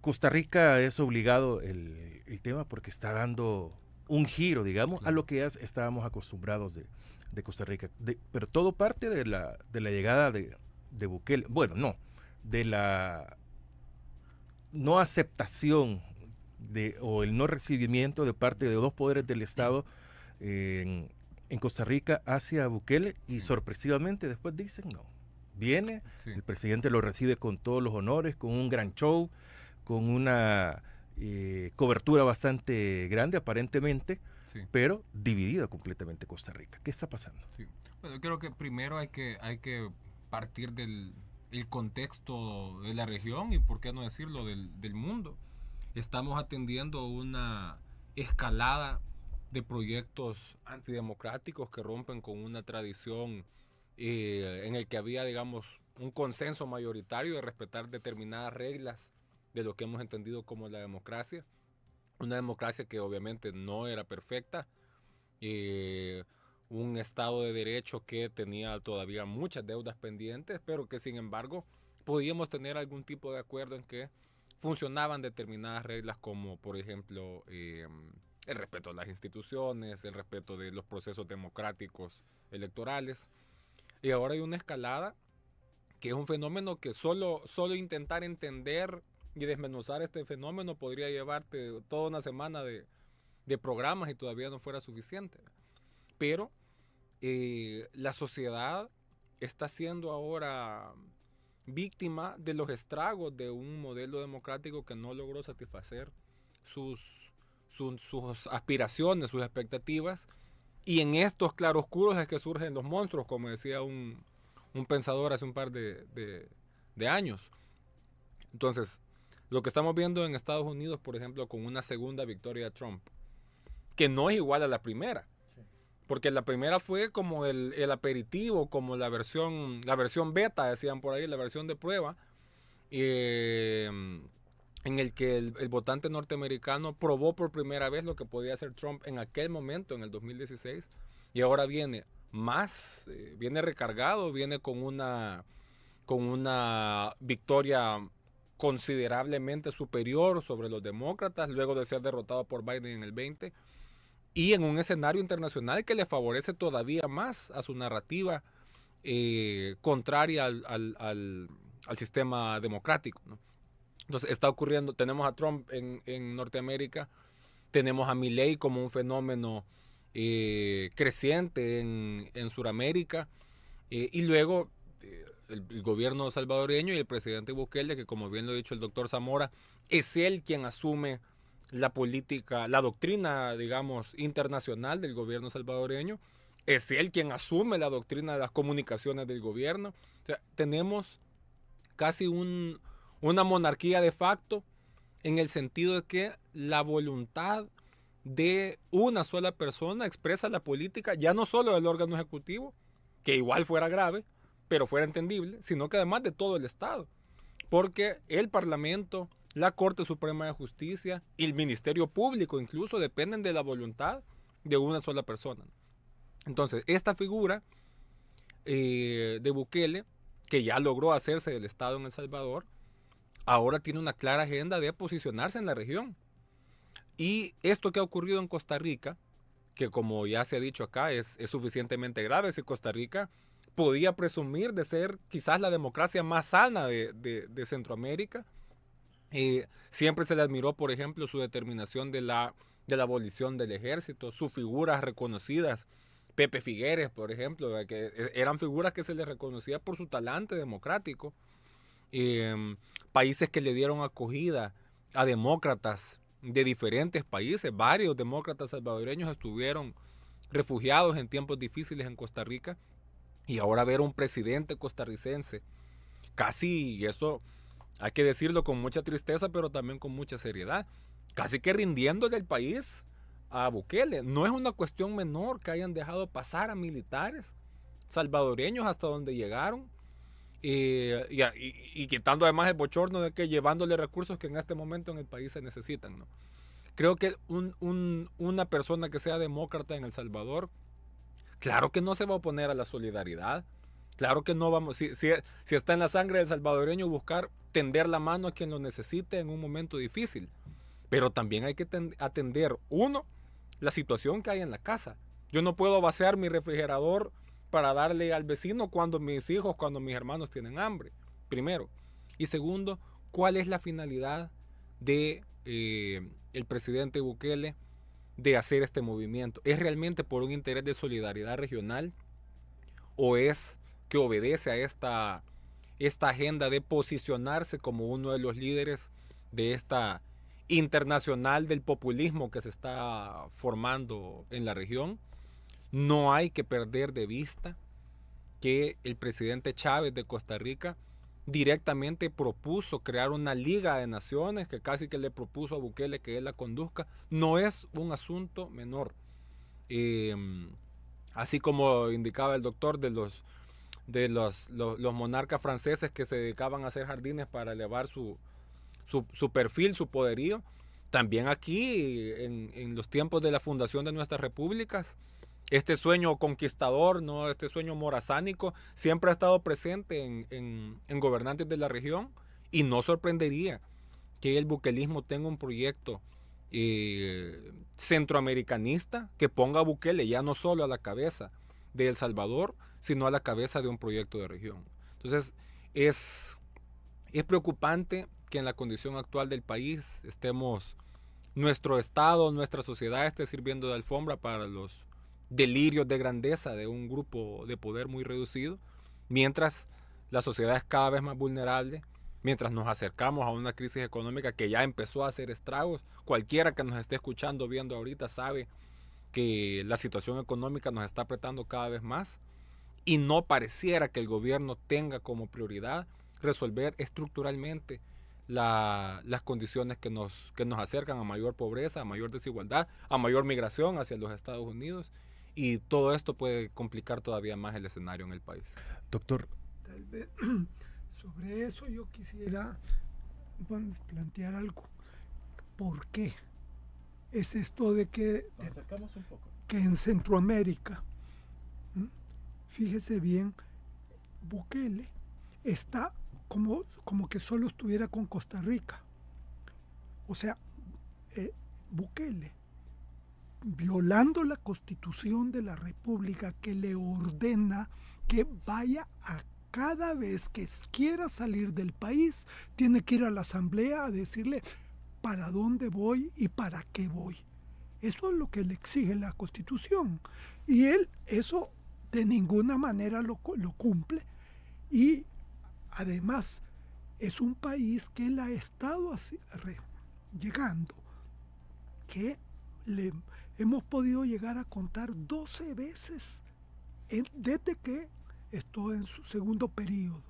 Costa Rica es obligado el tema porque está dando un giro, digamos, a Claro. lo que ya estábamos acostumbrados de Costa Rica. Pero todo parte de la llegada de Bukele. Bueno, no, de la no aceptación o el no recibimiento de parte de dos poderes del Estado en, en Costa Rica hacia Bukele y Sí, sorpresivamente después dicen no. Viene, sí, el presidente lo recibe con todos los honores, con un gran show, con una cobertura bastante grande aparentemente, sí, pero dividida completamente Costa Rica. ¿Qué está pasando? sí. Bueno, yo creo que primero hay que partir del el contexto de la región y, por qué no decirlo, del mundo. Estamos atendiendo una escalada de proyectos antidemocráticos que rompen con una tradición en el que había, digamos, un consenso mayoritario de respetar determinadas reglas de lo que hemos entendido como la democracia. Una democracia que obviamente no era perfecta, eh, un Estado de Derecho que tenía todavía muchas deudas pendientes, pero que sin embargo podíamos tener algún tipo de acuerdo en que funcionaban determinadas reglas como por ejemplo el respeto a las instituciones, el respeto de los procesos democráticos electorales. Y ahora hay una escalada que es un fenómeno que solo intentar entender y desmenuzar este fenómeno podría llevarte toda una semana de programas y todavía no fuera suficiente. Pero la sociedad está siendo ahora víctima de los estragos de un modelo democrático que no logró satisfacer sus, sus aspiraciones, sus expectativas. Y en estos claroscuros es que surgen los monstruos, como decía un pensador hace un par de años. Entonces, lo que estamos viendo en Estados Unidos, por ejemplo, con una segunda victoria de Trump, que no es igual a la primera, porque la primera fue como el aperitivo, como la versión beta, decían por ahí, la versión de prueba, eh, en el que el votante norteamericano probó por primera vez lo que podía hacer Trump en aquel momento, en el 2016, y ahora viene más, viene recargado, viene con una victoria considerablemente superior sobre los demócratas, luego de ser derrotado por Biden en el 20, y en un escenario internacional que le favorece todavía más a su narrativa contraria al sistema democrático, ¿no? Entonces está ocurriendo, tenemos a Trump en Norteamérica, tenemos a Milley como un fenómeno creciente en Sudamérica, y luego el gobierno salvadoreño y el presidente Bukele, que como bien lo ha dicho el doctor Zamora, es él quien asume la política, la doctrina, digamos, internacional del gobierno salvadoreño, es él quien asume la doctrina de las comunicaciones del gobierno. O sea, tenemos casi una monarquía de facto en el sentido de que la voluntad de una sola persona expresa la política, ya no solo del órgano ejecutivo, que igual fuera grave, pero fuera entendible, sino que además de todo el Estado. Porque el Parlamento, la Corte Suprema de Justicia y el Ministerio Público incluso dependen de la voluntad de una sola persona. Entonces, esta figura de Bukele, que ya logró hacerse del Estado en El Salvador, ahora tiene una clara agenda de posicionarse en la región. Y esto que ha ocurrido en Costa Rica, que como ya se ha dicho acá, es suficientemente grave. Si Costa Rica podía presumir de ser quizás la democracia más sana de Centroamérica, siempre se le admiró, por ejemplo, su determinación de la abolición del ejército, sus figuras reconocidas. Pepe Figueres, por ejemplo, que eran figuras que se les reconocía por su talante democrático. Países que le dieron acogida a demócratas de diferentes países. Varios demócratas salvadoreños estuvieron refugiados en tiempos difíciles en Costa Rica. Y ahora ver un presidente costarricense, casi, y eso hay que decirlo con mucha tristeza, pero también con mucha seriedad, casi que rindiéndole el país a Bukele. No es una cuestión menor que hayan dejado pasar a militares salvadoreños hasta donde llegaron, y quitando además el bochorno de que llevándole recursos que en este momento en el país se necesitan, ¿no? Creo que una persona que sea demócrata en El Salvador, claro que no se va a oponer a la solidaridad, Claro que no vamos, si está en la sangre del salvadoreño buscar tender la mano a quien lo necesite en un momento difícil. Pero también hay que atender, uno, la situación que hay en la casa. Yo no puedo vaciar mi refrigerador para darle al vecino cuando mis hijos, cuando mis hermanos tienen hambre, primero. Y segundo, ¿cuál es la finalidad de el presidente Bukele de hacer este movimiento? ¿Es realmente por un interés de solidaridad regional o es que obedece a esta agenda de posicionarse como uno de los líderes de esta internacional del populismo que se está formando en la región? No hay que perder de vista que el presidente Chávez de Costa Rica directamente propuso crear una liga de naciones, que casi que le propuso a Bukele que él la conduzca. No es un asunto menor. Eh, Así como indicaba el doctor los monarcas franceses que se dedicaban a hacer jardines para elevar su perfil, su poderío. También aquí, en los tiempos de la fundación de nuestras repúblicas, este sueño conquistador, ¿no? Este sueño morazánico, siempre ha estado presente en gobernantes de la región, y no sorprendería que el buquelismo tenga un proyecto centroamericanista que ponga a Bukele ya no solo a la cabeza de El Salvador, sino a la cabeza de un proyecto de región. Entonces, es preocupante que en la condición actual del país estemos, nuestro Estado, nuestra sociedad esté sirviendo de alfombra para los delirios de grandeza de un grupo de poder muy reducido, mientras la sociedad es cada vez más vulnerable, mientras nos acercamos a una crisis económica que ya empezó a hacer estragos. Cualquiera que nos esté escuchando, viendo ahorita, sabe que la situación económica nos está apretando cada vez más, y no pareciera que el gobierno tenga como prioridad resolver estructuralmente las condiciones que nos acercan a mayor pobreza, a mayor desigualdad, a mayor migración hacia los Estados Unidos, y todo esto puede complicar todavía más el escenario en el país. Doctor. Tal vez sobre eso yo quisiera plantear algo. ¿Por qué es esto de que en Centroamérica, fíjese bien, Bukele está como que solo estuviera con Costa Rica? O sea, Bukele, violando la Constitución de la República, que le ordena que vaya a cada vez que quiera salir del país, tiene que ir a la asamblea a decirle para dónde voy y para qué voy. Eso es lo que le exige la Constitución. Y él eso de ninguna manera lo cumple. Y además es un país que él ha estado llegando, que hemos podido llegar a contar 12 veces desde que estuvo en su segundo periodo.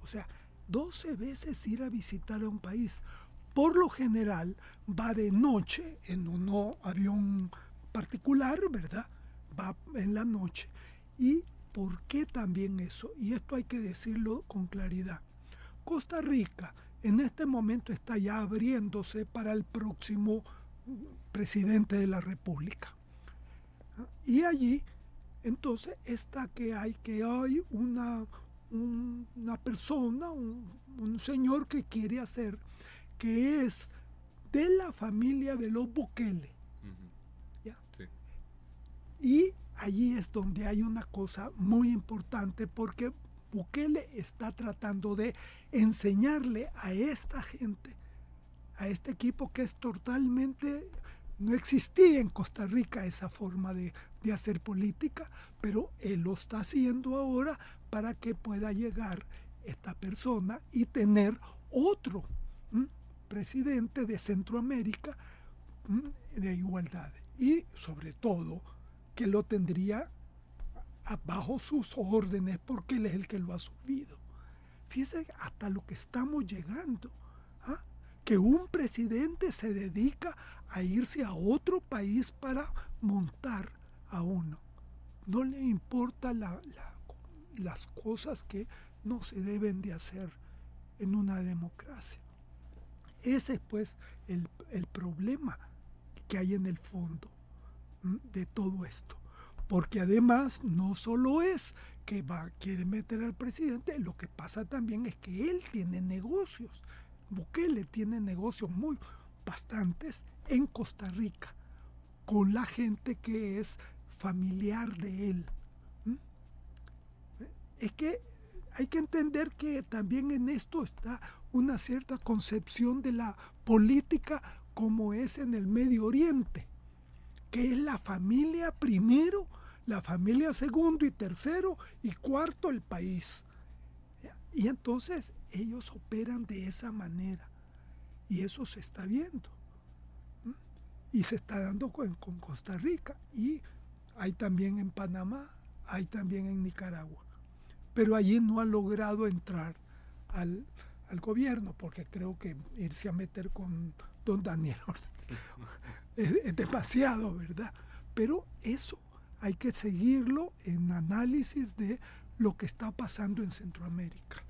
O sea, 12 veces ir a visitar a un país. Por lo general va de noche en un avión particular, ¿verdad? Va en la noche. ¿Y por qué también eso? Y esto hay que decirlo con claridad. Costa Rica en este momento está ya abriéndose para el próximo presidente de la República. Y allí, entonces, está que hay una persona, un señor que quiere hacer, que es de la familia de los Bukele. ¿Ya? Sí. Y allí es donde hay una cosa muy importante, porque Bukele está tratando de enseñarle a esta gente, a este equipo que es totalmente, no existía en Costa Rica esa forma de hacer política, pero él lo está haciendo ahora para que pueda llegar esta persona y tener otro presidente de Centroamérica de igualdad, y sobre todo que lo tendría bajo sus órdenes porque él es el que lo ha subido. Fíjese hasta lo que estamos llegando, que un presidente se dedica a irse a otro país para montar a uno. No le importa las cosas que no se deben de hacer en una democracia. Ese es pues el problema que hay en el fondo de todo esto. porque además no solo es que quiere meter al presidente, lo que pasa también es que él tiene negocios. Bukele tiene negocios bastantes en Costa Rica, con la gente que es familiar de él. Es que hay que entender que también en esto está una cierta concepción de la política como es en el Medio Oriente, que es la familia primero, la familia segundo y tercero y cuarto el país. Y entonces ellos operan de esa manera y eso se está viendo. Y se está dando con Costa Rica y hay también en Panamá, hay también en Nicaragua. Pero allí no ha logrado entrar al gobierno, porque creo que irse a meter con don Daniel es demasiado, ¿verdad? Pero eso hay que seguirlo en análisis de lo que está pasando en Centroamérica.